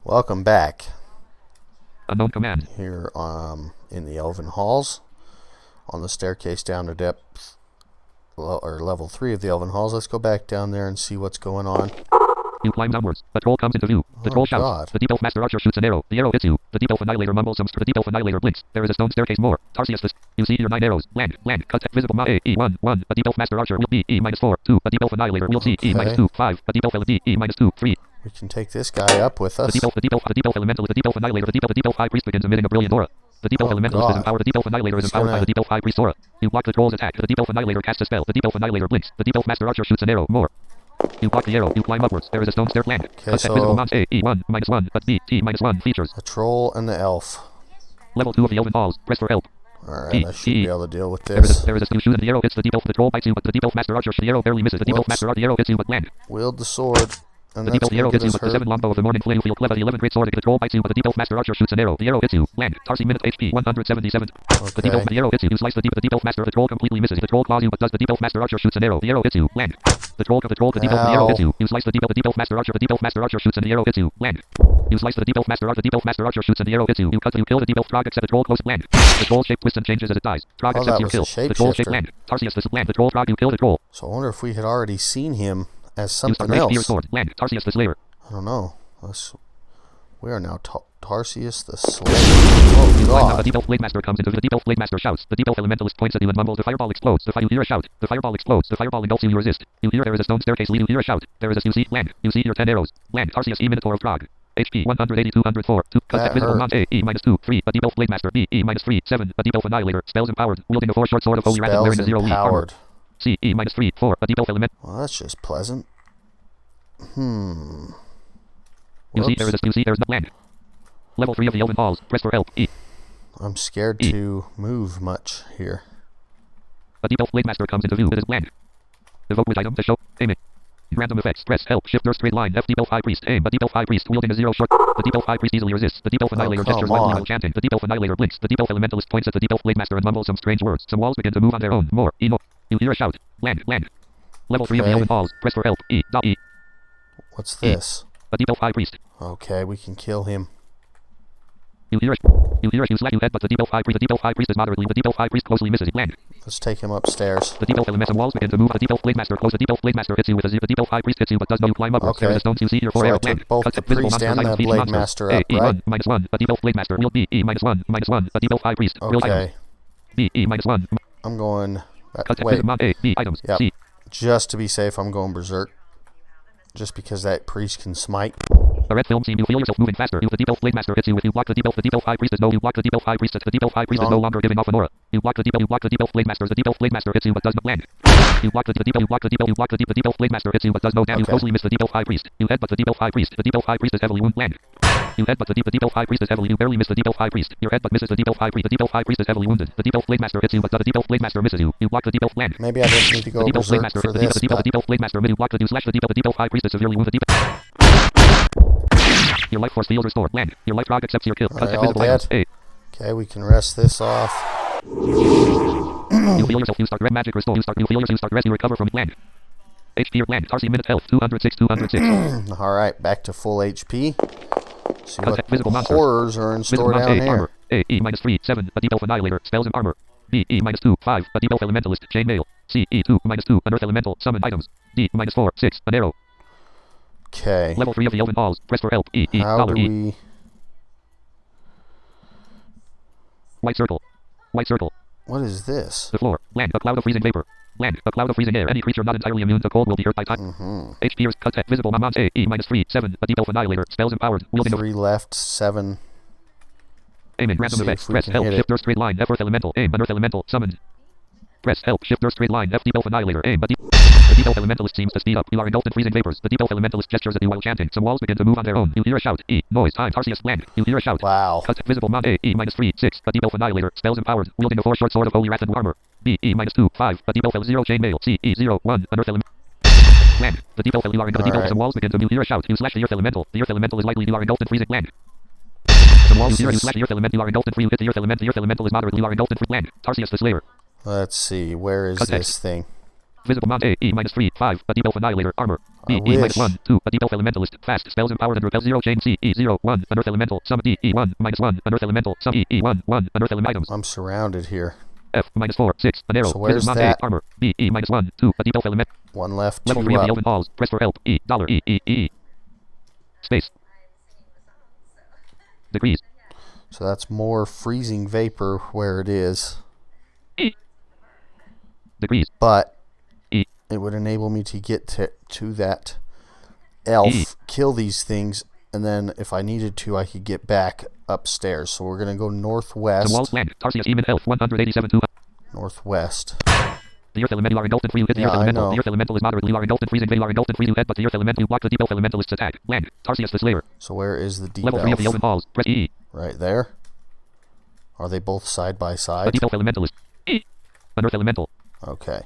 Welcome back. Unknown command. Here in the Elven halls, on the staircase down to depth, or level 3 of the Elven halls. Let's go back down there and see what's going on. You climb downwards. The troll comes into view. The troll shouts. God. The deep elf master archer shoots an arrow. The arrow hits you. The deep elf annihilator mumbles some. The deep elf annihilator blinks. There is a stone staircase more. Taurcius. You see your 9 arrows. Land. Cut. Visible. E 1 1. A deep elf master archer will be E -4 2. A deep elf annihilator will see E -2 5. A deep elf LD E -2 3. We can take this guy up with us. The deep elf elemental. The deep elf annihilator. The deep elf high priest begins emitting a brilliant aura. The deep elf elemental is empowered. The deep elf annihilator is empowered by the deep elf high priest aura. You block the troll's attack. The deep elf annihilator casts a spell. The deep elf annihilator blinks. The deep elf master archer shoots an arrow. More. You block the arrow. You climb upwards. There is a stone stair land. Okay, so visible mons A E 1 -1. But B T -1 features. the troll and the elf. Level 2 of the Elven halls. Press for help. Alright, I should be able to deal with this. There is a you shoot and the arrow hits the deep elf. The troll bites you, but the deep elf master archer the arrow barely misses. The deep elf master archer the arrow hits you, but land. Wield the sword. And the deep elf that's the arrow gonna hits you, get but us the hurt. 7 longbow of the morning flame you feel clever. The 11 great sword. The troll bites you, but the deep elf master archer shoots an arrow. The arrow hits you. Land. Tarsi minute HP 177. The deep elf the arrow hits you. You slice the deep elf master. The troll completely misses. The troll claws you, but does the deep elf master archer shoots an arrow. The arrow hits you. Land. The deep elf the arrow hits you. You slice the deep elf master archer. The deep elf master archer shoots and the arrow hits you. Land. You slice the deep elf master archer. The deep elf master archer shoots and the arrow hits you. You kill the deep elf Trog except the troll close land. The troll shape twists and changes as it dies. Trog accepts your kill. The troll shape land. Tarcius this land. The troll Trog you kill the troll. So I wonder if we had already seen him as You something else. sword. Land. Tarcius the slayer. I don't know. We are now Taurcius the Slayer. Oh God! The deep elf blade master comes into the deep elf blade master shouts. The deep elf elementalist points at you and mumbles. The fireball explodes. You hear a shout. The fireball explodes. The fireball engulfs you. You resist. You hear there is a stone staircase lead. You hear a shout. There is a you see land. You see your 10 arrows. Land. Tarcius E minotaur of Trog. HP 180 204. 2. Cut visible mons A E -2 3. A deep elf blade master B E -3 7. A deep elf annihilator. Spells empowered. Wielding a 4 short sword of holy wrath and wearing a 0 empowered. C E -3 4. A deep elf element. Well, that's just pleasant. You see there is no land. Level 3 of the Elven halls. Press for help. E. I'm scared to move much here. A deep elf blade master comes into view. It is land. Evoke with item to show. Aim it. Random effects. Press help. Shift or straight line. F deep elf high priest. Aim. A deep elf high priest wielding a 0 short. The deep elf high priest easily resists. The deep elf annihilator gestures while chanting. The deep elf annihilator blinks. The deep elf elementalist points at the deep elf blade master and mumbles some strange words. Some walls begin to move on their own. More. E no. You hear a shout. Land. Level 3 of the Elven halls. Press for help. E. E. What's this? A deep elf high priest. Okay, we can kill him. You hear it. You slap you head, but the deep elf high priest is moderately. The deep elf high priest closely misses it. Land. Let's take him upstairs. The deep elf elemental walls begin to move. The deep elf blade master close. The deep elf blade master hits you with a 0. The deep elf high priest hits you, but does no climb up. Okay. There is a stone. You see your 4 So I arrow took land. both the priest and the blade master up, right? -1. A deep elf blade master will be E -1. A deep elf high priest. Okay. B E -1. I'm going. Wait. Wait. Items. Yep. C. Just to be safe, I'm going berserk. Just because that priest can smite. The red film scene. You feel yourself moving faster. The deep elf blade master hits you. If you block the deep elf high priest is no. You block the deep elf high priest. The deep elf high priest is no longer giving off an aura. You block the deep elf blade master. The deep elf blade master hits you but does not land. You block the deep elf blade master hits you but does no damage. You closely miss the deep elf high priest. You headbutt the deep elf high priest. The deep elf high priest is heavily wounded. Land. You headbutt the deep elf high priest is heavily. You barely miss the deep elf high priest. Your headbutt misses the deep elf high priest. The deep elf high priest is heavily wounded. The deep elf blade master hits you but the deep elf blade master misses you. You block the deep elf land. Maybe I don't need to go berserk for this. The deep elf blade master you block the you slash the deep elf high priest is severely wounded. Your life force field restored. Land. Your life rock accepts your kill. Alright, all dead. Okay, we can rest this off. You feel yourself. You start red magic restore. You feel yourself. You start rest. You recover from land. HP or land. Tarsi minute health 206. Alright, back to full HP. See what visible horrors are in store down here. Armor. A E -3 7. A deep elf annihilator. Spells and armor. B E -2 5. A deep elf elementalist. Chainmail. C E 2 -2. An earth elemental. Summon items. D -4 6. An arrow. Okay. Level 3 of the Elven halls. Press for help. E E. How do we? White circle. What is this? The floor. Land. A cloud of freezing vapor. Land. A cloud of freezing air. Any creature not entirely immune to cold will be hurt by time. HP is cut. Visible mons A E -3 7. A deep elf annihilator. Spells empowered. Wielding 3 left, 7. Aim in random effects. Press help. Shift or straight line. F earth elemental. Aim. An earth elemental. Summoned. Press help. Shift or straight line. F deep elf annihilator. Aim. The deep elf elementalist seems to speed up. You are engulfed in freezing vapors. The deep elf elementalist gestures at you while chanting. Some walls begin to move on their own. You hear a shout. E. Noise. Time. Tarcius. Land. You hear a shout. Wow. Cut. Visible mons A E -3 6. A deep elf annihilator. Spells empowered. Wielding a 4 short sword of holy wrath and armor. B E -2 5. A deep elf 0 chainmail. C E 0 1. An earth element. Land. The deep elf you are in the deep elf. Some walls begin to move. You hear a shout. You slash the earth elemental. The earth elemental is likely. You are engulfed in freezing land. Some walls you slash the earth element. You are engulfed in free. You hit the earth element. The earth elemental is moderately. You are engulfed in free land. Tarcius the slayer. Let's see. Where is this thing? Visible mount A, E minus 3, 5, a debuff annihilator, armor. B, E minus 1, 2, a debuff elementalist, fast, spells empowered and repel 0, chain C, E 0, 1, an earth elemental, summon D, E 1, minus 1, an earth elemental, summon E 1, 1, an earth elemental items. I'm surrounded here. F, minus 4, 6, an arrow, So where's visible mount that? A, armor. B, E minus 1, 2, a debuff element. One left, Level two 3 of the up. Elven halls, press for help, E, dollar, E, E, E. Space. Degrees. So that's more freezing vapor where it is. E. Degrees. But E. it would enable me to get to that elf, E. kill these things, and then if I needed to, I could get back upstairs. So we're going to go northwest. The walls land. Taurcius Eamon Elf 187 2. Northwest. The earth elemental are engulfed in free. Hit the earth elemental. The earth elemental is moderately are engulfed in freezing. They are engulfed in free. You head, but the earth elemental block the deep elf elementalist's attack. Land. Taurcius the Slayer. So where is the deep Level 3 of the elf? Elven halls. Press E. Right there. Are they both side by The side? deep elf elementalist. E. An earth elemental. Okay.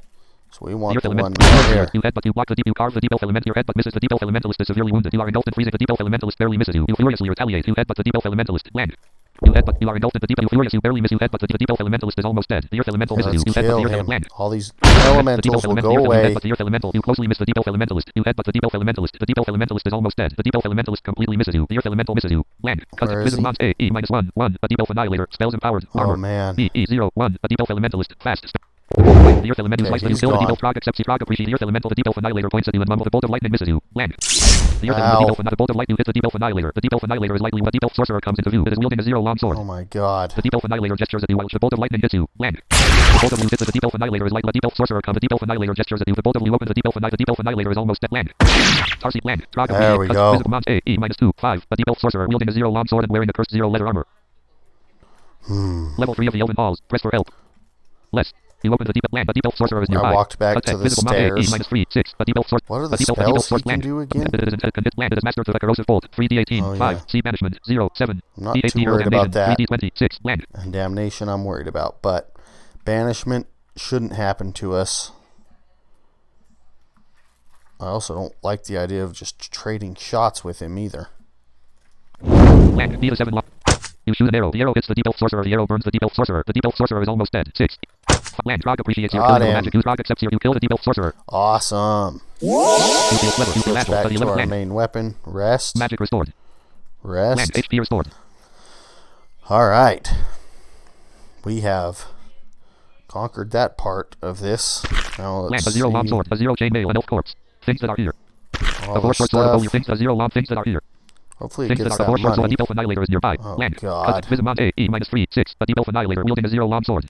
So we The want earth the one elemental. right here. You head, but you block the deep. You carve the deep elf element. Your head, but misses the deep elf elementalist is severely wounded. You are engulfed in freezing. The deep elf elementalist barely misses you. You furiously retaliate. You head, but the deep elf elementalist. Land. You head, but you are engulfed in the deep. You furious. You barely miss. You head, but the deep elf elementalist is almost dead. The earth elemental Okay, misses you. let's You head, but kill the earth him. land. All these The deep elementals elf will elemental. go You head, away. but the earth elemental. You closely miss the deep elf elementalist. You head, but the deep elf elementalist. The deep elf elementalist is almost dead. The deep elf elementalist completely misses you. The earth elemental misses you. Land. Where is Visible he? mount A, E minus 1, 1, a deep elf annihilator. Spells empowered. Oh Armor. man. B, E 0, 1, a deep elf elementalist. Fast. The earth elemental Okay, slices you he's kill the deep gone. elf Trog accepts Trog appreciate the earth elemental. The deep elf annihilator points at you and mumble. The bolt of lightning misses you. Land. The earth Ow. elemental, the bolt of lightning hits the deep elf annihilator. The deep elf annihilator is likely when a deep elf sorcerer comes into view. It is wielding a 0 long sword. Oh my god. The deep elf annihilator gestures at you while the bolt of lightning hits you. Land. The bolt of blue hits the deep elf annihilator is like the deep elf sorcerer comes. The deep elf annihilator gestures at you. The bolt of blue opens the deep elf annihilator. The deep elf annihilator is almost at land. Taurcius land. Trog There we go. Visible mount A, E minus 2, 5. A deep elf sorcerer wielding a 0 long sword and wearing a cursed 0 letter armor. Level 3 of the Elven halls. Press for help. Less. You open the deep land. The deep elf sorcerer is nearby. I walked back Attack. to the Visible mount A, E stairs. minus 3, 6. A deep elf sorcerer. What are the spells he can do again? It is land. It is mastered with a corrosive bolt. 3d18, Oh, 5. yeah. C banishment. 0, 7. I'm not D8 too worried about that. 3d20, 6. Land. And damnation I'm worried about. But banishment shouldn't happen to us. I also don't like the idea of just trading shots with him either. Land. B to 7 lock. You shoot an arrow. The arrow hits the deep elf sorcerer. The arrow burns the deep elf sorcerer. The deep elf sorcerer is almost dead. 6. Land. Trog appreciates your Got killing him. magic. Use Trog accepts your. You kill the deep elf sorcerer. Awesome. You feel clever. You feel Switch agile. back Study to limit our land. main weapon. Rest. Magic restored. Land. Rest. HP restored. Alright. We have conquered that part of this. Now Land. let's A 0 long see sword. A 0 chainmail. An elf corpse. Things that are here. all A 4 the short sword. A holy stuff. things. A 0 long things that are here. Hopefully it Things that gets are a 4 that short sword. A money. deep elf annihilator is nearby. Oh, Land. God. Visible mount A, E minus 3, 6. A deep elf annihilator wielding a 0 long sword.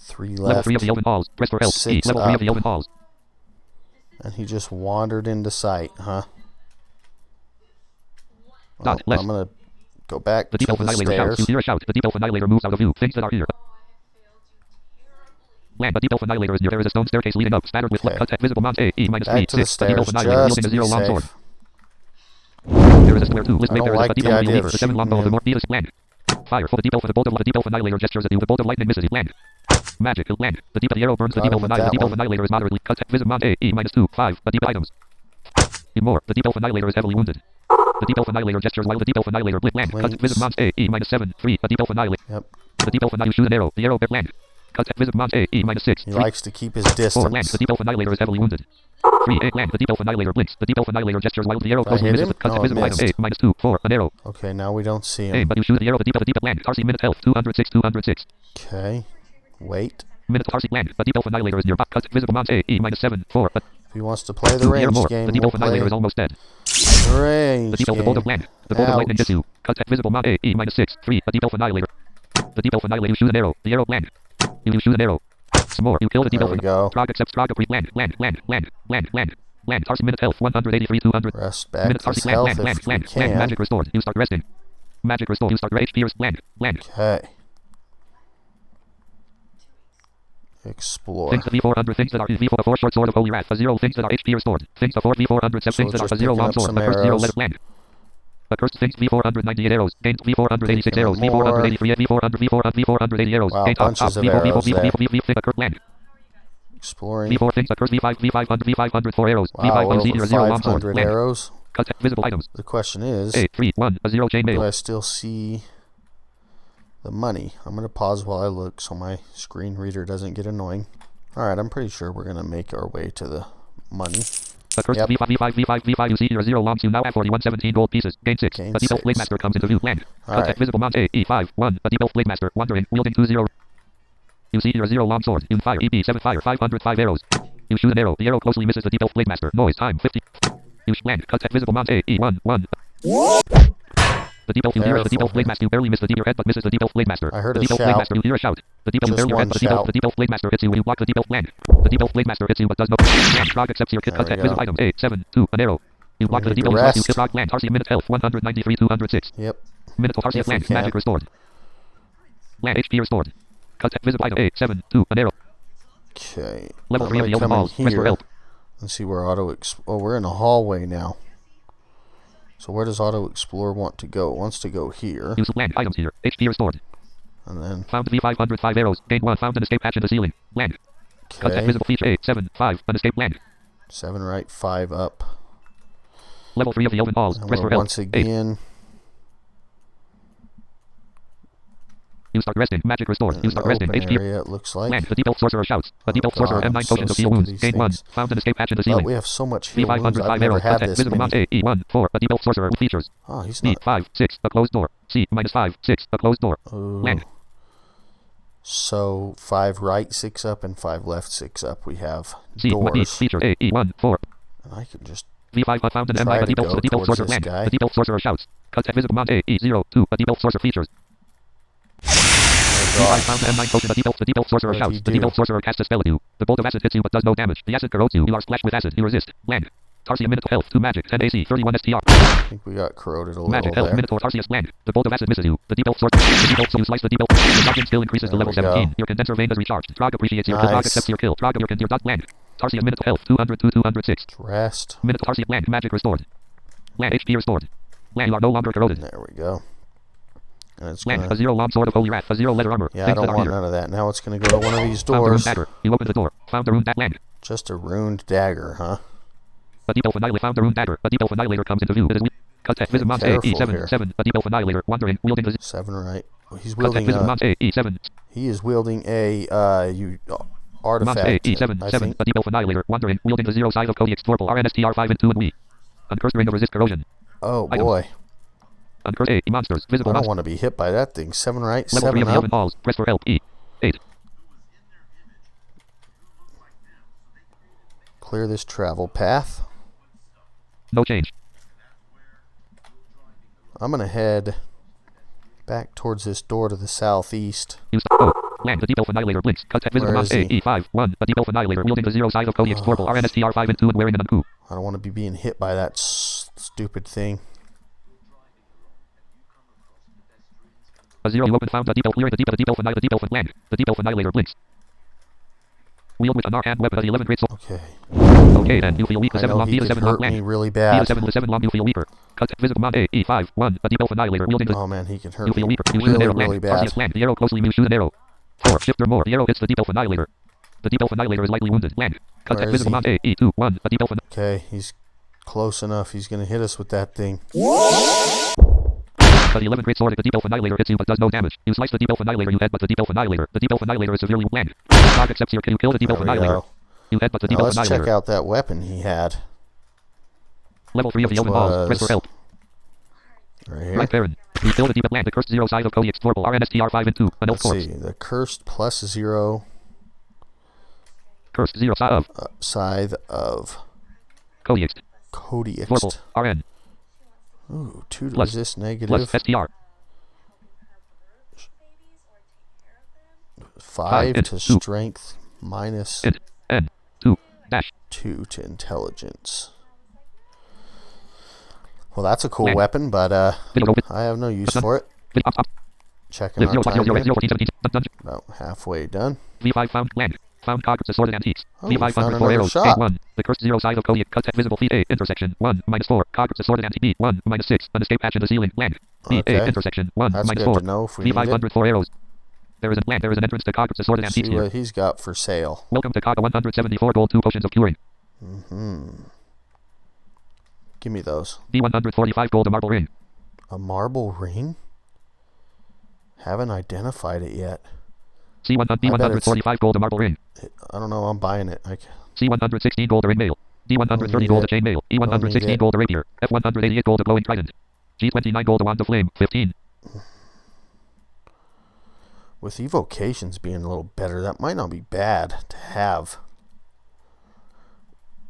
3 Level left. 3 of the Elven halls. Press for help. E. 6 Level 3 of up. the Elven halls. And he just wandered into sight, huh? Dot. Well, Less. I'm going to go back The to deep elf the annihilator shouts. You stairs. hear a shout. The deep elf annihilator moves out of view. Things that are here. Land. The deep elf annihilator is near. There is a stone staircase leading up, spattered with Okay. cut at visible mount A, E minus 3, Back to the 6. The deep elf stairs annihilator just wielding to a be 0 long sword. safe. There is a square 2. List I make don't there is like a deep the elf idea leader. of The 7 long shooting bow of the him. more Beatus land. Fire for the deep elf. The bolt of the deep elf annihilator gestures at you. The bolt of lightning misses you. Land. Magic. Land. The deep the arrow burns the Got deep him elf with annihilator. The that deep elf one. annihilator is moderately cut at visible mount A, E minus 2, 5. The deep items. In more. The deep elf annihilator is heavily wounded. The deep elf annihilator gestures while the deep elf annihilator blink land. Cut at Blinks. visible mount A, E minus 7, 3. The deep elf annihilator. Yep. The deep elf annihilator shoot an arrow. The arrow land. Cut at visible mount A, E minus 6, He 3. likes to keep his 4 land. distance. The deep elf annihilator is heavily wounded. 3 8 land. The deep elf annihilator blinks. The deep elf annihilator gestures while the arrow Did I closely hit misses. him? Cut No, at I visible item missed. A minus 2, 4. An arrow. Okay, now we don't see Aim, him. but you shoot the arrow. The deep land. Taurcius minute health 206 206. Okay. Wait. Minute Taurcius land. The deep elf annihilator is nearby. Cut at visible mount A, E minus 7, 4. If he wants to play the 2 range more. game, The deep we'll elf annihilator play is almost dead. the range The deep elf, the bolt of game. land. The bolt of lightning Ouch. hits you. Cut at visible mount A, E minus 6, 3. The deep elf annihilator. The deep elf annihilator. You shoot an arrow. The arrow land. You shoot an arrow. Some more. You kill the deep There elf. we go. Trog accepts Trog agree. Land. Taurcius minute health 183 200. Rest back Minute to Taurcius health land. if we can. Magic restored. You start resting. Magic restored. You start your HP. Land. Okay. Explore. Things to V400. Things that are V4 a 4 short sword of holy wrath. A 0 things that are HP restored. Things to 4 V400 So things that are just a 0 picking long up sword. some The first 0 arrows. letter land. The cursed things V498 arrows. Gained V486 Picking up arrows. more. V483 V480 arrows. Wow, Gained bunches of arrows there. the curse land. Exploring. V4 things the curse V500 4 arrows. Wow, V510 over 0 long sword. 500 Land. arrows. Cut visible items. The question is, A 3 1 a 0 chain do mail. I still see the money? I'm going to pause while I look so my screen reader doesn't get annoying. Alright, I'm pretty sure we're going to make our way to the money. The first Yep. V5. You see your 0 longs. You now have 4117 gold pieces. Gain 6. Gain A debuff 6. Blade Master comes into view. Land. Alright. Contact visible mount A. E5. 1. A debuff Blade Master. Wandering. Wielding 2-0. You see your 0 long sword. You fire. EB7 fire. 505 arrows. You shoot an arrow. The arrow closely misses the debuff Blade Master. Noise. Time 50. You land. Contact visible mount A. E1. 1. The debuff you hear is the debuff Blade Master. You barely miss the debuff head but misses the debuff Blade Master. I heard the a debuff shout. Blade Master. You hear a shout. The debuff you Just barely one head but shout. the debuff Blade Master hits you. You block the debuff land. The debuff Blade Master hits you but does no land. Trog accepts your kit. There we Contact go. visible item A. 7. 2. An arrow. You block the need to debuff you rest. kill Trog land. Taurcius minute health 193 206. Yep. Minotaur Taurcius If we land. can. Magic restored. Land HP restored. Contact visible item A. 7. 2. An arrow. Okay. Level I'm 3 of gonna the Elven come in halls. Press for here. help. Let's see where oh, we're in a hallway now. So where does Auto Explore want to go? It wants to go here. Use land items here. HP restored. And then, Found V505 arrows. Gain 1. Found an escape hatch in the ceiling. Land. Contact okay. visible feature 8. 7. 5. An escape land. 7 right, 5 up. Level 3 of the Elven halls. And Press we're for help. once 8. again You start resting. Magic restored. in You an start resting. open HP. area, it looks like. Land. The debuff sorcerer shouts. The debuff sorcerer God, I'm M9 so potions of sick heal of wounds. these Gain 1. things. Found an escape hatch in the But ceiling. we have so much heal wounds. V505 I've never arrows. had Contact this visible mount many. A. E1. 4. A debuff sorcerer with features. Oh, he's B. not. 5. 6. A closed door. C. -5. 6. A closed door. Oh. Land. So 5 right, 6 up, and 5 left, 6 up. We have C. doors. Feature A. E1. 4. And I can just V5 found an try M9. to The go debuff towards sorcerer this land. guy. The debuff sorcerer shouts. Contact visible mount A. E0. 2. A debuff sorcerer features. Oh, I God. found the M9 potion. The debuff sorcerer What did shouts. he The do? debuff sorcerer casts a spell at you. The bolt of acid hits you but does no damage. The acid corrodes you. You are splashed with acid. You resist. Land. Taurcius minute health 2 magic 10 AC 31 STR. I think we got corroded a little Magic health there. minotaur Taurcius land. The bolt of acid misses you. The debuff sorcerer. The debuff so you slice the debuff. Your dodging skill increases to There level we go. 17. Your condenser vein is recharged. Trog appreciates your kill. Trog Nice. accepts your kill. Trog your dot land. Taurcius minute health 202 206. Rest. Minotaur Taurcius land. Magic restored. Land HP restored. Land you are no longer corroded. There we go. And it's Land gonna. a 0 long sword of holy wrath. A 0 leather armor. Yeah, I Things don't that are want here. none of that. Now it's gonna go to one of these Found the rune doors. dagger. You open the door. Found the rune that land. Just a ruined dagger, huh? A deep elf annihilator found the rune dagger. A deep elf annihilator comes into view. It is contact visit mount A Careful E7 here. 7. A deep elf annihilator wandering wielding the 7 right. Well, he's contact wielding visit a. mount A E7 He is wielding a mount artifact. A E7 I 7. think. A deep elf annihilator wandering wielding the 0 side of Kodiak's Torpal RNSTR 5 and 2 and we. Uncursed ring of resist corrosion. Oh Items. boy, Uncursed A monsters I visible don't monsters. want to be hit by that thing. 7 right, Level 3 7 of the up. Elven halls. Press for help E 8. Clear this travel path. No change. I'm gonna head back towards this door to the southeast. Use O. Land. The deep elf annihilator blinks. Contact visible Where mount is A he? E5 1. A deep elf annihilator wielding the 0 side of Kodiak's Torpal RNSTR 5 and 2 and wearing an unku. I don't want to be being hit by that stupid thing. A 0 you open found the deep elf clearing the deep elf annihilator. The deep elf land. The deep elf annihilator blinks. Wield with an R-hand weapon. 11 great sword. Okay. Okay, then you feel weak. I 7 know long. he D could 7 hurt long me land. really D bad. 7 long. You feel weaker. Contact visible mount A E5 1. A deep elf annihilator wielding the Oh man, he can you hurt me feel weaker. You shoot an really, arrow really land. bad. Taurcius land. The arrow closely moves. Shoot an arrow. 4. Shift or more. The arrow hits the deep elf annihilator. The deep elf annihilator is lightly wounded. Land. Contact is visible he? mount A E2 1. A deep elf Okay, he's close enough. He's gonna hit us with that thing. The 11 great sword. The deep elf annihilator hits you but does no damage. You slice the deep elf annihilator. You headbutt the deep elf annihilator. The deep elf annihilator is severely land. Trog accepts your kill. You kill the deep elf There we annihilator. go. You headbutt the deep Now elf let's check annihilator. out that weapon he had. Level 3 of the which Elven halls. Press for was- help. Right here. Right Baron. You kill the deep elf land. The cursed 0 side of Kodiak's Torpal RNSTR 5 and 2. An elf Let's corpse. see. The cursed plus 0 Cursed 0 side of side of Kodiak's Kodiak's. Torpal RN Ooh, 2 to plus resist plus negative. STR 5 int, to 2. strength minus int N 2 dash 2 to intelligence. Well, that's a cool Land. weapon, but Video open. I have no use Done. for it. Up up. Checking Live our 0 time 0 0 here. 0 14 17. Dungeon. About halfway done. V5 found land. Found cards assorted antiques. Oh, we V5 found 4 another arrows. shop. Gate 1. The cursed 0 side of Kodiak. Contact visible feet A. Intersection 1 -4. Cards assorted antique B 1 -6. An escape hatch in the ceiling. Land. B A. Okay. Intersection 1 That's good -4. to know if we need V5 it. 4 arrows. There is an entrance to cards assorted See antiques here. what he's got for sale. Welcome to Kaga 174 gold 2 potions of curing. Give me those. B145 gold a marble ring. A marble ring? Haven't identified it yet. C145 gold a marble ring. I don't know. I'm buying it. C116 gold a ring mail. D130 gold a chain mail. E116 gold a rapier. F188 gold a glowing trident. G29 gold a wand of flame. 15. With evocations being a little better, that might not be bad to have.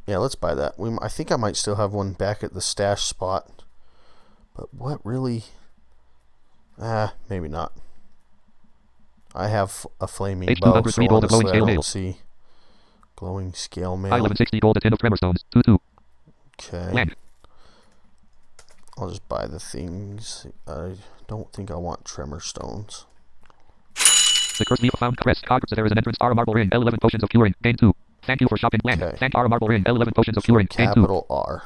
Yeah, let's buy that. I think I might still have one back at the stash spot. But what really... maybe not. I have a flaming bow, so honestly I don't see... Glowing scale mail. I-1160 gold a tin of tremor stones. 2-2. Okay. Land. I'll just buy the things. I don't think I want tremor stones. The curse we found crest. Congress, there is an entrance. R marble ring. L11 potions of curing. Gain 2. Thank you for shopping. Land. Okay. Thank R marble ring. L11 potions of curing. Gain 2. Capital R.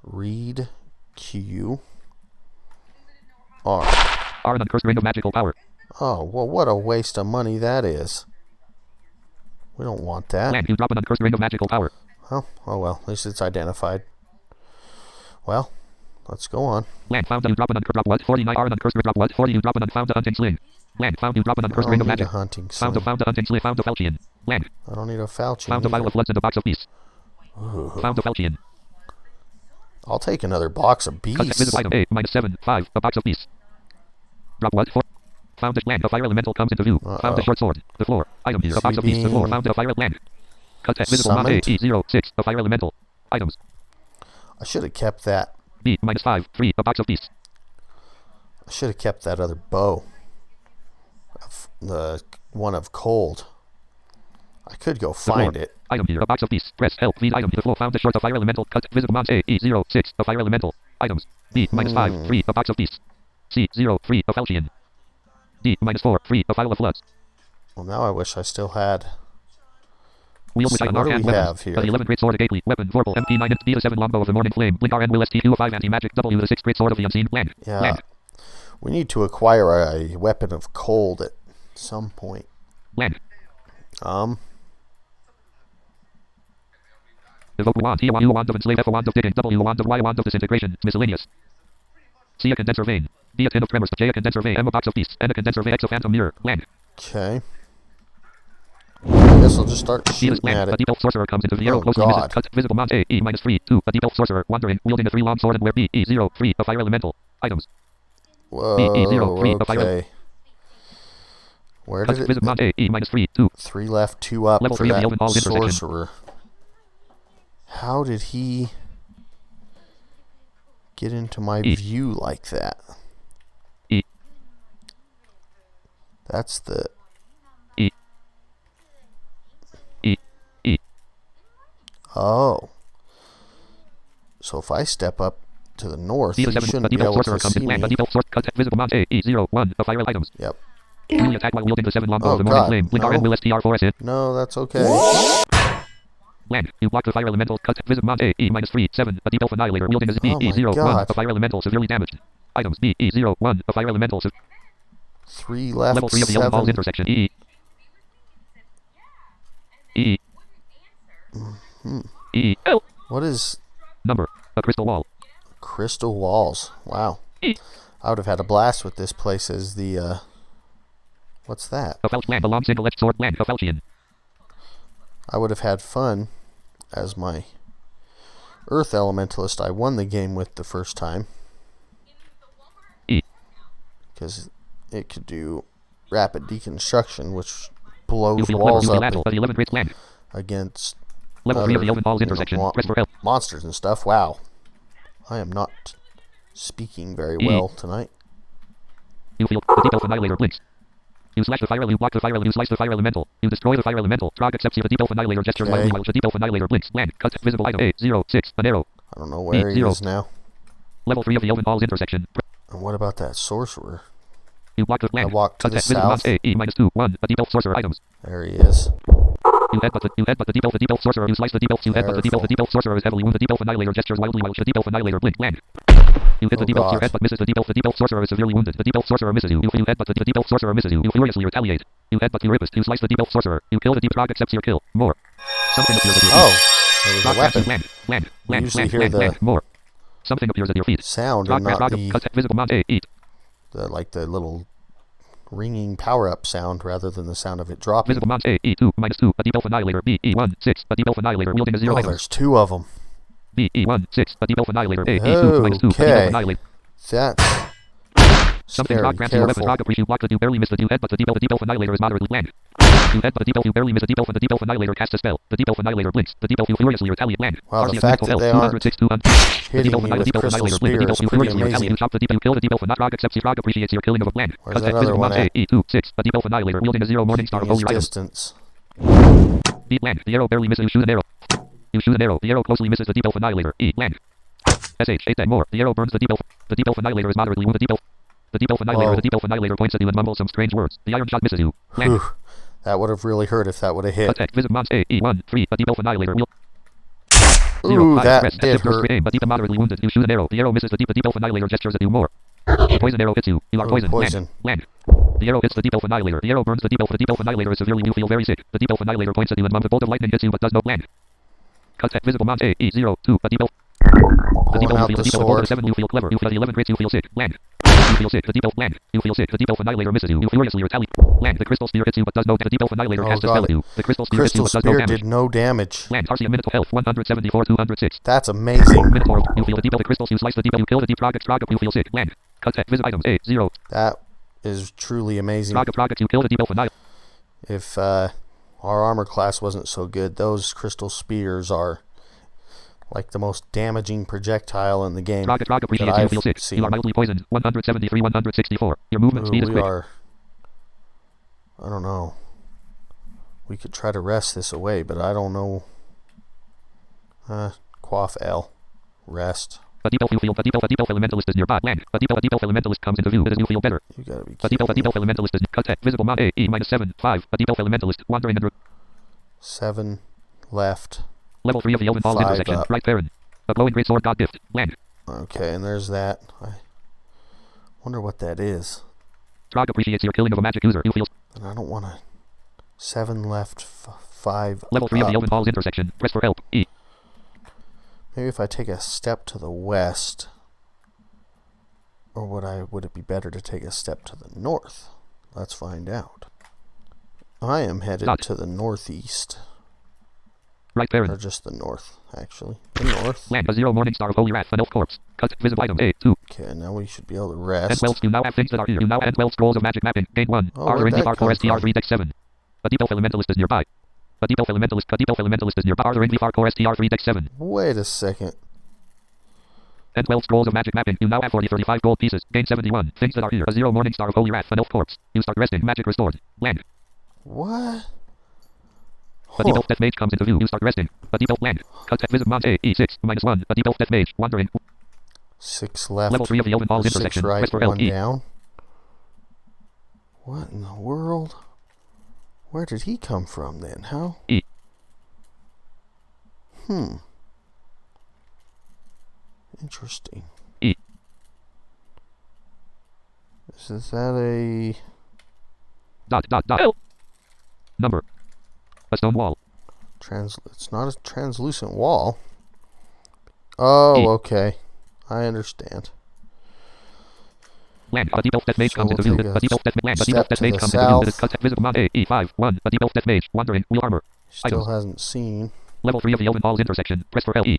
Read Q. R. R an uncursed ring of magical power. Oh, well, what a waste of money that is. We don't want that. Land. You drop an uncursed ring of magical power. Oh well. At least it's identified. Well, let's go on. Land. Found you drop an uncursed drop what? 49 R an uncursed drop what? 40 you drop an unfound a hunting sling. Land. Found you drop an uncursed ring of magic. Hunting sling. Found a hunting sling. Found a falchion. Land. I don't need a falchion. Found a vial of floods and a box of beasts. Ooh. Found a falchion. I'll take another box of beasts. Visible item A -7 5 a box of beasts. Drop what? 4. Found a land. A fire elemental comes into view. Found a short sword. The floor. Item here. A box of beasts. The floor. Found a fire land. Cut text. Visible mount A E06. A fire elemental. Items. I should have kept that. B -5 3 a box of beasts. I should have kept that other bow. The one of cold. I could go find it. Item here. A box of beasts. Press help. Lead item. The floor. Found a short. A fire elemental. Cut. Visible mount A E06. A fire elemental. Items. B -5 3 a box of beasts. C03 a falchion. D -4 3 a file of floods. Well, now I wish I still had. Wield with iron what do hand we weapon. have here? The 11 great sword of Gately. Weapon. Vorpal. MP9 and B7 longbow of the morning flame. Blink RN will ST2 5 anti-magic. W the 6 great sword of the unseen. Land. Yeah. Land. We need to acquire a weapon of cold at some point. Land. Evoke wand. E a wand of enslave. F a wand of digging. W a wand of Y a wand of disintegration. Miscellaneous. C a condenser vein. D a tin of tremors. J a condenser vein. M a box of beasts. N a condenser vein. X a phantom mirror. Land. Okay. I guess I'll just start shooting at A it. deep elf sorcerer comes into the arrow closely. Cut. Visible mount A E-3 2. A deep elf sorcerer wandering, wielding a 3 long sword and wear B E03 a fire elemental. Items. Whoa. E03 a fire. Okay. Where did it? Visible mount A E-3 2. 3 left, 2 up Level for 3 of that the Elven Halls intersection. sorcerer. How did he get into my view like that? E. That's the... E. E. E. Oh. So if I step up to the north, he shouldn't be able to see me. Visible mount A E01 a fire items. Yep. Melee attack while wielding the 7 longbow Oh, of the morning God. flame. Blink No. RN will STR4S hit. No, that's okay. Land. You block the fire elemental. Cut. Visible mount A E-3 7. A deep elf annihilator wielding a B Oh my E01 God. a fire elemental severely damaged. Items B E01 a fire elemental. 3 left, Level 3 of the Elven Halls 7. intersection. E. E. E. L. What is Number. A crystal wall. crystal walls? Wow. E. I would have had a blast with this place as the, what's that? A felt land. A long single-edged sword. Land. A falchion. I would have had fun as my Earth Elementalist I won the game with the first time. E. Because it could do rapid deconstruction, which blows You feel walls clever. You up feel the 11 great land. against Level 3 of the Elven Halls intersection. Press for help. monsters and stuff. Wow. I am not speaking very E. well tonight. You feel the deep elf annihilator blinks. You slash the fire, you block the fire, you slice the fire elemental. You destroy the fire elemental. Trog accepts you. The deep elf annihilator gestures Okay. wildly while the deep elf annihilator blinks. Land. Cut. Visible item A06. An arrow. I don't know where he zero. is now. Level 3 of the Elven Halls intersection. And what about that sorcerer? You block the land. I walked to Cut. the Visible mount south. A E-2 1. A deep elf sorcerer items. There he is. You headbutt the deep elf sorcerer. You slice the deep elf. You headbutt the deep elf. The deep elf sorcerer is heavily wounded. The deep elf annihilator gestures wildly while the deep elf annihilator blink. Land. You hit the deep elf. Your headbutt misses the deep elf. The deep elf sorcerer is severely wounded. The deep elf sorcerer misses you. You headbutt the deep elf sorcerer misses you. You furiously retaliate. You headbutt the rapist. You slice the deep elf sorcerer. You kill the deep Trog accepts your kill. More. Something appears at your feet. Oh, there was a Trog passes weapon. land. usually hear the More. Something appears at your feet. Sound Trog and not Trog the, cut. Visible mount A eat. like the little ringing power-up sound rather than the sound of it dropping. Visible mons A, E2, -2, a deep elf annihilator, B, E1, 6, a deep elf annihilator wielding a 0 Oh, items. there's two of them. B, E1, 6, a deep elf annihilator, A, E2, -2, a deep elf Okay. annihilator. That's Something scary. Trog grants you a weapon. Careful. Trog appreciates you block the you barely miss the you headbutt the deep elf annihilator is moderately bland. You headbutt the deep elf, you barely miss the deep elf, and the deep elf annihilator casts a spell. The deep elf annihilator blinks. The deep elf you furiously retaliate land. Wow, the Taurcius fact mythical that they elf, aren't 206, 200. hitting me with crystal Blink. The deep spears elf you pretty furiously retaliate. amazing. You chop the deep elf, you kill the deep elf, and not Trog accepts you. Trog appreciates your killing of a bland. Where's that other one at? E2, 6, a deep elf annihilator wielding a 0 morning star of Keeping his holy item. distance. B land. The arrow barely misses. You shoot an arrow. You shoot an arrow. The arrow closely misses the deep elf annihilator. E land. SH 8 and more. The arrow burns the deep elf. The deep elf annihilator is moderately wounded. The deep elf annihilator. Whoa. The deep elf annihilator points at you and mumbles some strange words. The iron shot misses you. Land. Whew. That would have really hurt if that would have hit. Attack. Visit mons A, E1, 3, a deep elf annihilator wheel. Ooh, 5, that press, did F, burst, hurt. aim, but deep and moderately wounded. You shoot an arrow. The arrow misses the deep elf annihilator gestures at you more. The poison arrow hits you. You are Ooh, poisoned. poison. Land. The arrow hits the deep elf annihilator. The arrow burns the deep elf. The deep elf annihilator is severely. You feel very sick. The deep elf annihilator points at you and mumbles. The bolt of lightning hits you but does no land. Cut. Visible mons A, E0, 2, a deep elf. The deep Pulling elf out you feel the the deep elf over sword. 7. You feel clever. You feel the 11 crits. You feel sick. Land. You feel sick. The deep elf land. You feel sick. The deep elf annihilator misses you. You furiously retaliate. Land. The crystal spear hits you but does no damage. The deep elf annihilator Oh, casts a spell God. at you. The crystal spear hits you Crystal but does no spear damage. did no damage. Land. Taurcius minotaur health 174, 206. That's amazing. Minotaur. You feel the deep elf. The crystals. You slice the deep elf. You kill the deep Trog. Trog. You feel sick. Land. Cut. Visit items A 0. That is truly amazing. Trog. You kill the deep elf annihilator. If our armor class wasn't so good, those crystal spears are like the most damaging projectile in the game Trog that appreciates you I've feel sick. seen. You are mildly poisoned. 173, 164. Your movement speed is We quick. are... I don't know. We could try to rest this away, but I don't know. Quaff L. Rest. A deep elf you feel. A deep elf elementalist is nearby. Land. A deep elf elementalist comes into view. It is you feel better. You gotta be A deep kidding me. elf elementalist is cut. Visible mount A, E -7, 5. A deep elf elementalist wandering under 7 left. level 3 of the Elven Falls 5 intersection. up. Right parent. A glowing great sword god gift. Land. Okay, and there's that. I wonder what that is. Trog appreciates your killing of a magic user. You feel And I don't want to... 7 left, 5 level 3 of the up. Elven Falls intersection. Press for help. E. Maybe if I take a step to the west, or would it be better to take a step to the north? Let's find out. I am headed Dot. to the northeast, Right or parent. just the north, actually. The north. Land. A 0 morning star of holy wrath. An elf corpse. Cut. Visible item A 2. Okay, now we should be able to And rest. 12. You now have things that are here. You now have 12 scrolls of magic mapping. Gain 1. Oh, Arthur where'd in that VR 4 come STR from? 3 deck 7. A deep elf elementalist is nearby. A deep elf elementalist is nearby. Arthur in VR 4 STR 3 deck 7. Wait a second. And 12 scrolls of magic mapping. You now have 35 gold pieces. Gain 71. Things that are here. A 0 morning star of holy wrath. An elf corpse. You start resting. Magic restored. Land. What? A deep elf death mage comes into view. You start resting. A deep elf land. Cut. Visit mons A, E6, -1. A deep elf death mage. Wandering. 6 left. Level 3 of the Elven Falls or 6 intersection. right, Press for 1 LE. down. What in the world? Where did he come from then? How? E. Interesting. E. Is that a... Dot. L. Number. A stone wall. It's not a translucent wall. Oh, E. okay. I understand. Land. A deep elf death mage So comes into we'll view. take A deep elf death land. A deep elf step death to mage the comes into view. It is south. cut. Visit mons A, E5, 1. A deep elf death mage. Wandering. Wheel armor. Still Items. hasn't seen. Level 3 of the Elven Falls intersection. Press for LE.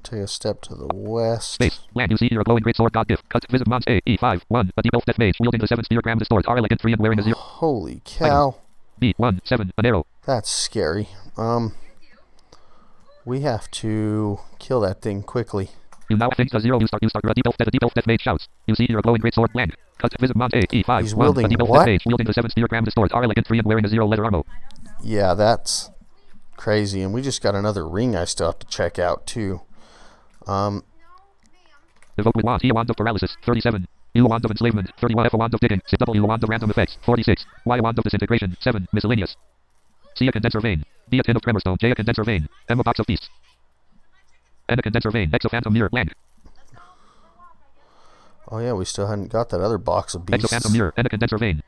Take a step to the west. Space. Land. You see your glowing great sword god gift. Cut. Visit mons A, E5, 1. A deep elf death mage wielding the 7 spear gram distort. Are elegant 3 and wearing a 0. Holy cow. B, 1, 7. An arrow. That's scary. We have to kill that thing quickly. You now think a 0. You start a deep elf death mage shouts. You see your glowing great sword land. Cut. Visit mons A, E5, He's 1. wielding A deep elf what? death mage wielding the 7 spear gram distort. Are elegant 3 and wearing a 0 leather armor. Yeah, that's crazy. And we just got another ring I still have to check out, too. Evoke with wand. E, a wand of paralysis. 37. U, a wand of enslavement. 31. F, a wand of digging. W, a wand of random effects. 46. Y, a wand of disintegration. 7. Miscellaneous. C, a condenser vein. B, a tin of tremorstone. J, a condenser vein. M, a box of beasts. N, a condenser vein. X, a phantom mirror. Land. Oh, yeah, we still hadn't got that other box of X, a beasts. phantom mirror. N, a condenser vein.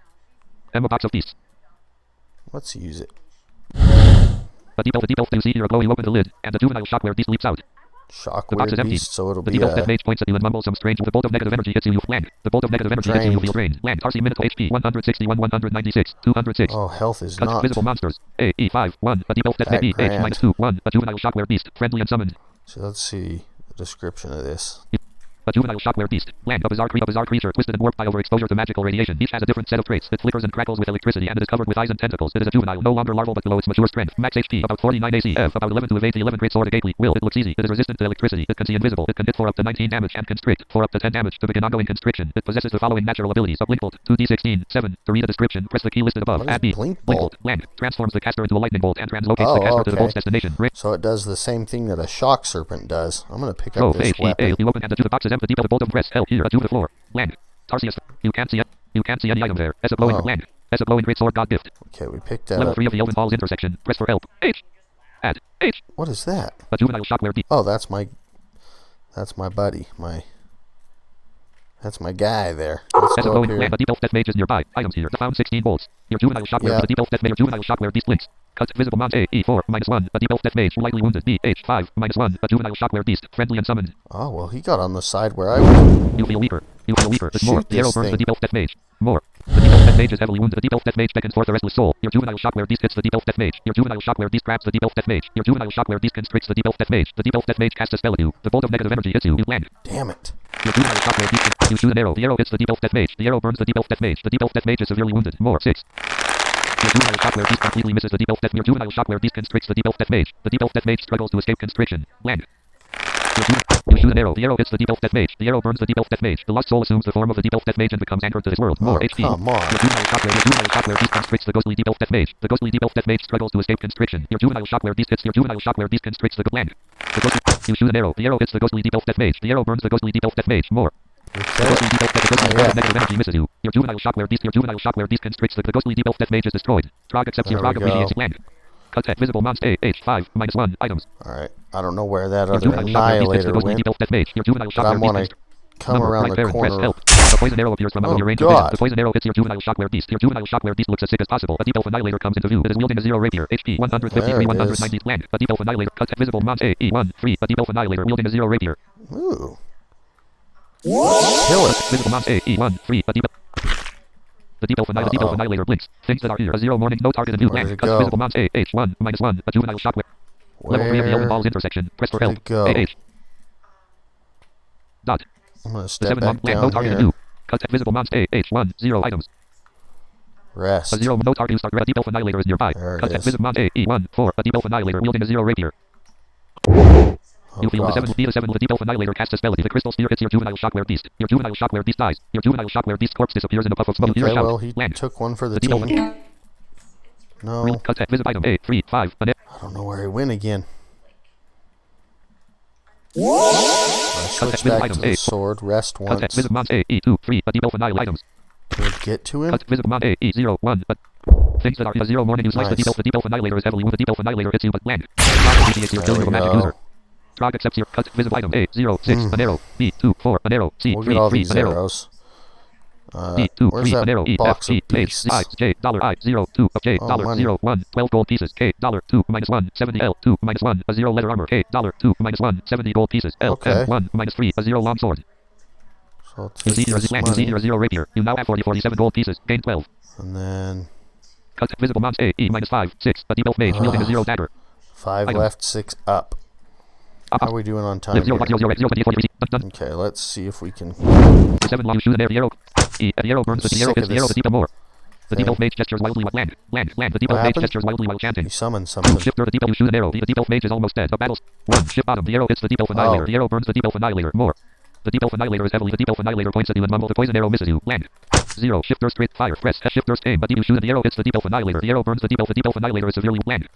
M, a box of beasts. Let's use it. A deep elf, you see your glow. You open the lid, and the juvenile shockwave beast leaps out. The box is Shockwave empty. beast, so it'll The be default death mage points at you and mumbles some strange. The bolt of negative energy hits you. Land. The bolt of negative energy hits you. You feel drained. Land. Tarsi minotaur HP 161, 196, 206. Oh, health is Cut. not Visible monsters. A E 5 1. A default death that mage H grand. -2 1. A juvenile shockwave beast. Friendly and summoned. So let's see the description of this. A juvenile shockwave beast. Land. A bizarre creature twisted and warped by overexposure to magical radiation. Each has a different set of traits. It flickers and crackles with electricity and it is covered with eyes and tentacles. It is a juvenile, no longer larval but below its mature strength. Max HP about 49 AC. F about 11 to evade the 11 great sword gately. Will. It looks easy. It is resistant to electricity. It can see invisible. It can hit for up to 19 damage and constrict for up to 10 damage to begin ongoing constriction. It possesses the following natural abilities. A blinkbolt 2d16 7. To read the description, press the key listed above. What is Add B. blinkbolt? Land. Transforms the caster into a lightning bolt and translocates the caster to the bolt's destination. So it does the same thing that a shock serpent does. I'm going to pick Oh, up this weapon. You open and the box is empty. The bolt of press. Hell here. To the floor. Land. Taurcius. You can't see it. You can't see any item there. As a blowing land. As a blowing great sword god gift. Okay, we picked that Level up. 3 of the Elven Hall's intersection. Press for help. H. Add. H. What is that? A juvenile shockwave beast. Oh, that's my buddy. That's my guy there. Let's As a go up blowing here. land. A default death mage is nearby. Items here. Found 16 bolts. Your juvenile shockwave. The default death mage. Juvenile shockwave beast links. Cut. Visible mount A E4 -1. A default death mage. Lightly wounded. B H5 -1. A juvenile shockwave beast. Friendly and summoned. Oh, well, he got on the side where I was. You feel weaker. You feel weaker. There's more. Shoot The arrow this burns the thing. default death mage. More. The default death mage is heavily wounded. The default death mage beckons forth a restless soul. Your juvenile shockwave beast hits the default death mage. Your juvenile shockwave beast grabs the default death mage. Your juvenile shockwave beast constricts the default death mage. The default death mage casts a spell at you. The bolt of negative energy hits you. You land. Damn it. Your juvenile shockwave beast. You shoot an arrow. The arrow hits the default death mage. The arrow burns the default death mage. The default death mage is severely wounded. More. 6. Your juvenile shockwave beast completely misses the default death. Your juvenile shockwave beast constricts the default death mage. The default death mage struggles to escape constriction. Land. You shoot an arrow. The arrow hits the default death mage. The arrow burns the default death mage. The lost soul assumes the form of the default death mage and becomes anchored to this world. More HP. Come on. Your juvenile shockwave beast constricts the ghostly default death mage. The ghostly default death mage struggles to escape constriction. Your juvenile shockwave beast hits. Your juvenile shockwave beast constricts the land. You shoot an arrow. The arrow hits the ghostly default death mage. The arrow burns the ghostly default death mage. More. The ghostly default negative energy misses you. Your juvenile shockwave beast constricts the ghostly default death mage is destroyed. Trog accepts your Trog appreciates land. Cut at visible monster A H5 -1 items. Alright, I don't know where that Your other juvenile shockwave beast hits the annihilator ghostly went. default death mage. Your juvenile But I shockwave want beast to come around the press corner. help. A poison arrow appears from out of your range of vision. God. The poison arrow hits your juvenile shockwave beast. Your juvenile shockwave beast looks as sick as possible. A default annihilator comes into view. It is wielding a 0 rapier. HP 153 190 land. A default annihilator cuts at visible monster A E1 3. A default annihilator wielding a 0 rapier. Ooh. Kill it. Visible monster A E1 3. A default. The default annihilator blinks. Things that are here. A 0 morning. No target in view. Where'd Land. it Cuts go? visible monster A H1 -1. A juvenile shockwave. Level 3 of the Elven Hall's intersection. Press for Where'd help. it go? AH. Dot. I'm going to The step 7 back land. No down target in here. view. Cuts at visible monster A H1 0 items. Rest. A 0 no target. Start. A default annihilator is nearby. There it Cuts at is. visible monster A E1 4. A default annihilator wielding a 0 rapier. Oh, You feel the God. 7 feet 7 the default annihilator casts a spell. The crystal spear hits your juvenile shockwave beast. Your juvenile shockwave beast dies. Your juvenile shockwave beast corpse disappears in a puff of smoke. You hear a Okay, shout. well, he Land. took one for the The default team. No, Cut at visit item A 3 5. I don't know where he went again. I switch back to the sword. Rest Cut at once. visit monster A E2 3. A default annihilator items. Can we get to him? Cut visible monster A E0 1. Things that are a 0 morning. You slice Nice. the default annihilator is heavily wounded. The default annihilator hits you but land. Trog appreciates your There killing of we a magic go. user. Trog accepts your cut visible item A 0 6 an arrow B 2 4 an arrow C We'll 3 get all 3 these an arrow arrows. E 2 Where's 3 an arrow that E box F of E H beasts? I J dollar I 0 2 of J Oh, dollar money. 0 1 12 gold pieces K dollar 2 -1 70 L 2 -1 a 0 leather armor K dollar 2 -1 70 gold pieces L Okay. 1 -3 a 0 long sword. So I'll You take see your this land. You see money, your 0 rapier. You now have 47 gold pieces. Gain 12. and then Cut visible monster A E -5 6 a default mage wielding a 0 dagger. 5 Item. left, 6 up. How are we doing on time Live 0 here? 0 0 0 done. Okay, let's see if we can. 7 long. You shoot an arrow. The arrow. The arrow burns. The arrow hits the arrow. The default more. The thing. default mage gestures wildly. Land. The default mage happened? gestures wildly while chanting. He summoned something. Shifter. The default. You shoot an arrow. The default mage is almost dead. A battles. 1. Shift bottom. The arrow hits the default annihilator. The arrow burns the default annihilator. More. The default annihilator is heavily. The default annihilator points at you and mumbles. The poison arrow misses you. Land. 0. Shifter straight fire. Press F. Shifter aim. But you shoot and the arrow hits the default annihilator. The arrow burns the default. The default annihilator is severely land.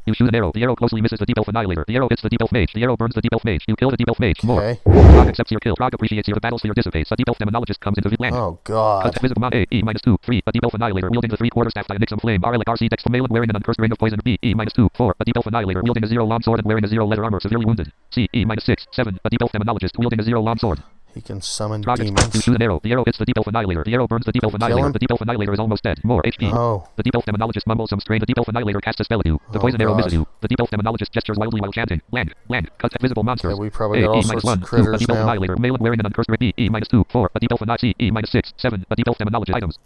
You shoot an arrow. The arrow closely misses the default annihilator. The arrow hits the default mage. The arrow burns the default mage. You kill the default mage. More. Okay. Trog accepts your kill. Trog appreciates your battle sphere dissipates. A default demonologist comes into view. Land. Oh, God. Cut visible mon A E -2 3. A default annihilator wielding the 3/4 staff by Nixum flame. R like RC Dex from Malin wearing an uncursed ring of poison. B E -2 4. A default annihilator wielding a 0 long sword and wearing a 0 leather armor severely wounded. C E -6 7. A default demonologist wielding a 0 long sword. He can summon Trog. You demons. shoot an arrow. The arrow hits the deep elf annihilator. The arrow burns the deep elf annihilator. The deep elf annihilator is almost dead. More HP. Oh. The deep elf demonologist mumbles some strain. The deep elf annihilator casts a spell at you. The poison arrow misses you. The deep elf demonologist gestures wildly while chanting. Land. Cut at visible monsters. Okay, we probably got all sorts of critters a deep elf now. annihilator. Male and wearing an uncursed B. E -2. 4. A deep elf annihilator. E -6. 7. A deep elf demonologist items.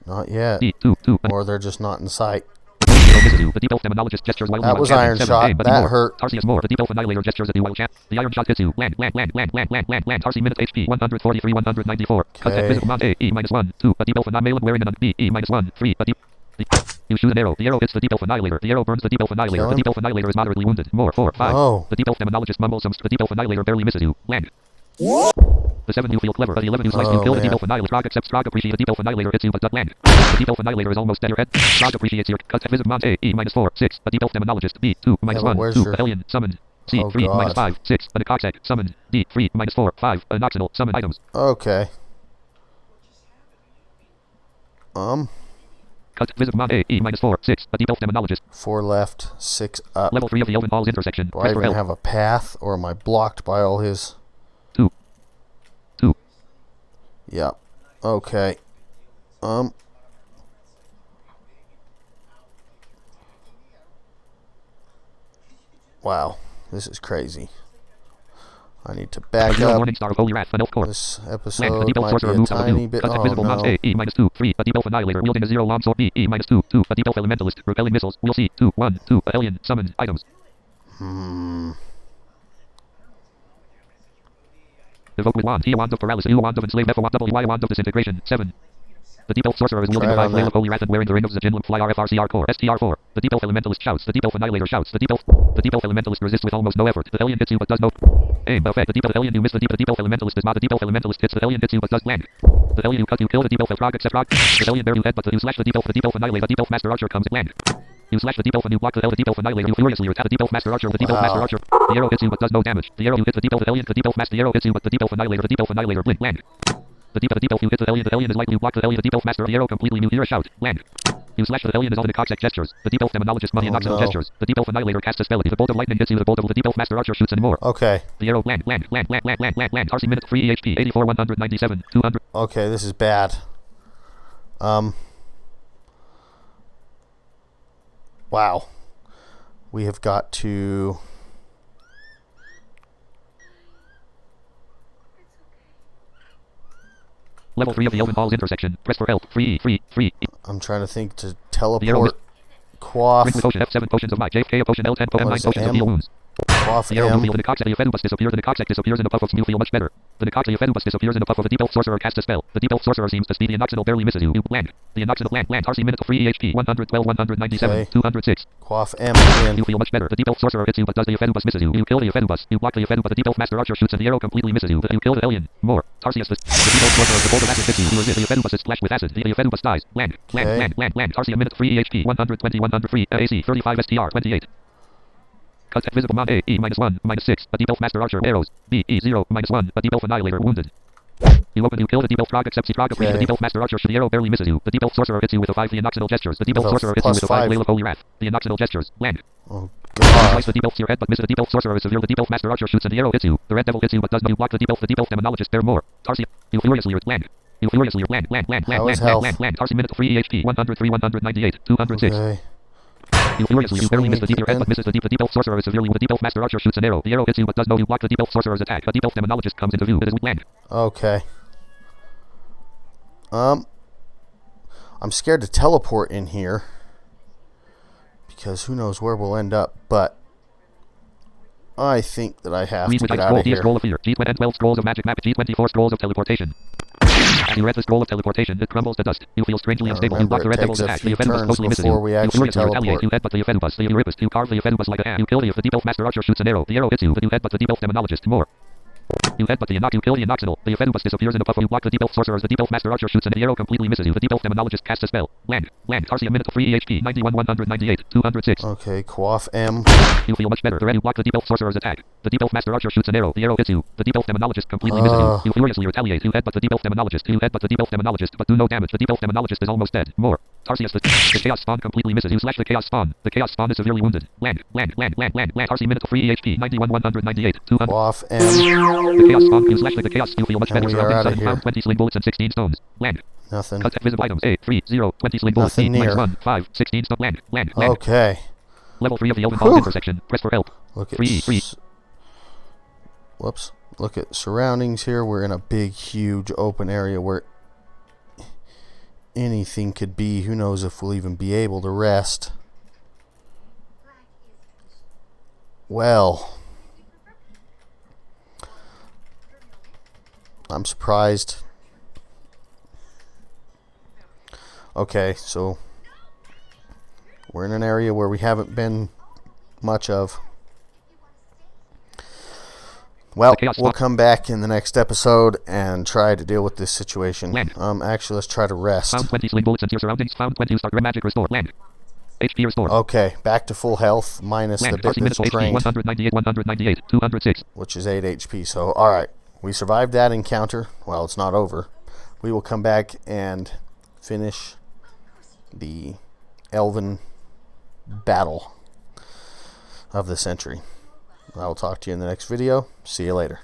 Not yet. D 2. Or they're just not in sight. The deep elf demonologist gestures wildly That while was chanting. iron 7. shot. A, but That more. hurt. Taurcius more. The deep elf annihilator gestures at you while chant. The iron shot hits you. Land. Taurcius minute HP 143 194. Cut at visible mount A. E -1. 2. A deep elf male and wearing an B. E -1. 3. A deep. You shoot an arrow. The arrow hits the deep elf annihilator. The arrow burns the deep elf annihilator. The deep elf annihilator is moderately wounded. More. 4. 5. Oh. The deep elf demonologist mumbles some. The deep elf annihilator barely misses you. Land. The 7 you feel clever. The 11 you slice you kill the deep elf annihilator. Trog accepts. Trog appreciates. The deep elf annihilator hits you but does land. The deep elf annihilator is almost dead. Your head. Trog appreciates your cut. Visit mount A. E -4. 6. A deep elf demonologist. B 2 -1. 2. your... Alien summoned. C 3 -5. 6. A Coxac summoned. D 3 -4. 5. A Noxinal summon items. Okay. Cut. Visit mount A. E -4. 6. A deep elf demonologist. 4 left, 6 up. Level 3 of the Elven Halls intersection. Do I even have a path, or am I blocked by all his... 2. Yep. Okay. Wow. This is crazy. I need to back up. Morning Star of Holy Wrath, an elf core. This Land. episode The deep elf might sorcerer be a moves out of tiny view. bit... Cut at Oh, visible mount no. A. E -2. 3. A deep elf annihilator wielding a 0 long sword. B. E -2. 2. A deep elf elementalist repelling missiles. We'll see. 2. 1. 2. Alien summoned items. Evoke with wand. E a wand of paralysis. U a wand of enslaved. F a wand W. Y a wand of disintegration. 7. The deep elf sorcerer is wielding a 5 flail of holy wrath and wearing the ring of Zajinlam fly RFRCR core. STR4. The deep elf elementalist shouts. The deep elf annihilator shouts. The deep elf elementalist resists with almost no effort. The alien hits you but does no aim effect. The deep elf alien you miss. The deep elf elementalist is not. The deep elf elementalist hits. The alien hits you but does land. The alien you cut you kill. The deep elf Trog accept Trog. The alien there you headbutt. You slash the deep elf annihilate. The deep elf master archer comes land. You slash the deep elf and you block the deep elf annihilator. You furiously attack the deep elf master archer. The deep elf master archer. The arrow hits you but does no damage. The arrow you hit the deep elf alien. The deep elf master. The arrow hits you but the deep elf annihilator. The deep elf annihilator blink land. The deep elf you hit the alien is likely you block the alien. The deep elf master. The arrow completely you hear a shout. Land. You slash the alien is all in the Coxac gestures. The deep elf demonologist money and Noxinal gestures. The deep elf annihilator casts a spell. The bolt of lightning hits you. The bolt of the deep elf master archer shoots and more. Okay. The arrow land. Taurcius minute 3 HP 84 197 200. Okay, this is bad. Wow. We have got to... Level 3 of the Elven Halls intersection. Press for help. Free. I'm trying to think to teleport. Quaff. Drink with potion. F7 potions of might. JFK a potion. L10 potion. M9 potions of heal wounds. Quaff The arrow M. you feel the Coxac. The Ephedubus disappears. The Coxac disappears in a puff of smoke. You feel much better. The Ephedubus disappears in a puff of the deep elf sorcerer casts a spell. The deep elf sorcerer seems to speed. The Noxinal barely misses you. You land. The Noxinal land. Taurcius minute 3 HP 112 197 Okay. 206. Quaff M again. You feel much better. The deep elf sorcerer hits you but does the Ephedubus misses you. You kill the Ephedubus. You block the Ephedubus. The deep elf master archer shoots and the arrow completely misses you. You kill the alien. More. Taurcius the deep elf sorcerer. The bolt of acid hits you. You resist. The Ephedubus is splashed with acid. The Ephedubus dies. Land. Taurcius minute 3 HP 120 103 AC 35 STR 28. Cut at visible mount A. E -1 -6. A deep elf master archer arrows. B E 0 -1. A deep elf annihilator wounded. You open. You kill the deep elf Trog accepts the Trog appreciates the deep elf master archer. The arrow barely misses you. The deep elf sorcerer hits you with a 5 Noxinal gestures. The deep elf sorcerer hits you with a 5 flail of holy wrath. The Noxinal gestures. Land. Oh, You God. slice the deep elf to your head but miss. The deep elf sorcerer is severe. The deep elf master archer shoots and the arrow hits you. The red devil hits you but does not. You block the deep elf. The deep elf demonologist bear more. Taurcius. You furiously land. How is health? Taurcius minute 3 HP 103 198 206. Okay. You furiously, you barely miss the deep your head but misses the deep elf sorcerer is severely. The deep elf master archer shoots an arrow. The arrow hits you but does no. You block the deep elf sorcerer's attack. A deep elf demonologist comes into view. It is land. Okay. I'm scared to teleport in here because who knows where we'll end up, but I think that I have to get out of here. Scroll of fear. G12 scrolls of magic map. G24 scrolls of teleportation. As you read the scroll of teleportation, it crumbles to dust. You feel strangely unstable. You block the red devil's attack. The Ephedubus mostly misses you. You furiously retaliate. You headbutt the Ephedubus. The Euripus. You carve the Ephedubus like a hand. You kill the deep elf master archer shoots an arrow. The arrow hits you, but you headbutt the deep elf demonologist. More. You headbutt the Enoch. You kill the Noxinal. The Ephedubus disappears in a puff. You block the deep elf sorcerers. The deep elf master archer shoots and the arrow completely misses you. The deep elf demonologist casts a spell. Land. Taurcius minute 3 HP 91 198 206. Okay, Quaff M. You feel much better. The red you block the deep elf sorcerer's attack. The deep elf master archer shoots an arrow. The arrow hits you. The deep elf demonologist completely misses you. You furiously retaliate. You headbutt the deep elf demonologist. You headbutt the deep elf demonologist but do no damage. The deep elf demonologist is almost dead. More. Taurcius, the chaos spawn completely misses. You slash the chaos spawn. The chaos spawn is severely wounded. Land. Tarsi minute 3 HP, 91, 198, 200. Off M. The chaos spawn, you slash the chaos, you feel much better. And we are out of Surrounding 7 here. pound, 20 sling bullets and 16 stones. Land. Nothing. Cut visible items. A, 3, 0, 20 sling bullets. Nothing B, near. -1, 5, 16 stone. Land. Okay. Level 3 of the Elven Hall intersection. Press for help. Look at 3. Whoops. Look at surroundings here. We're in a big, huge open area where anything could be. Who knows if we'll even be able to rest. Well, I'm surprised. Okay, so we're in an area where we haven't been much of. Well, we'll come back in the next episode and try to deal with this situation. Actually, let's try to rest. Found 20 sling bullets into your surroundings. Found 20 start magic restore. Land. HP restore. Okay, back to full health minus the bit that's drained, 198, 206. which is 8 HP. So, alright, we survived that encounter. Well, it's not over. We will come back and finish the Elven battle of the century. I will talk to you in the next video. See you later.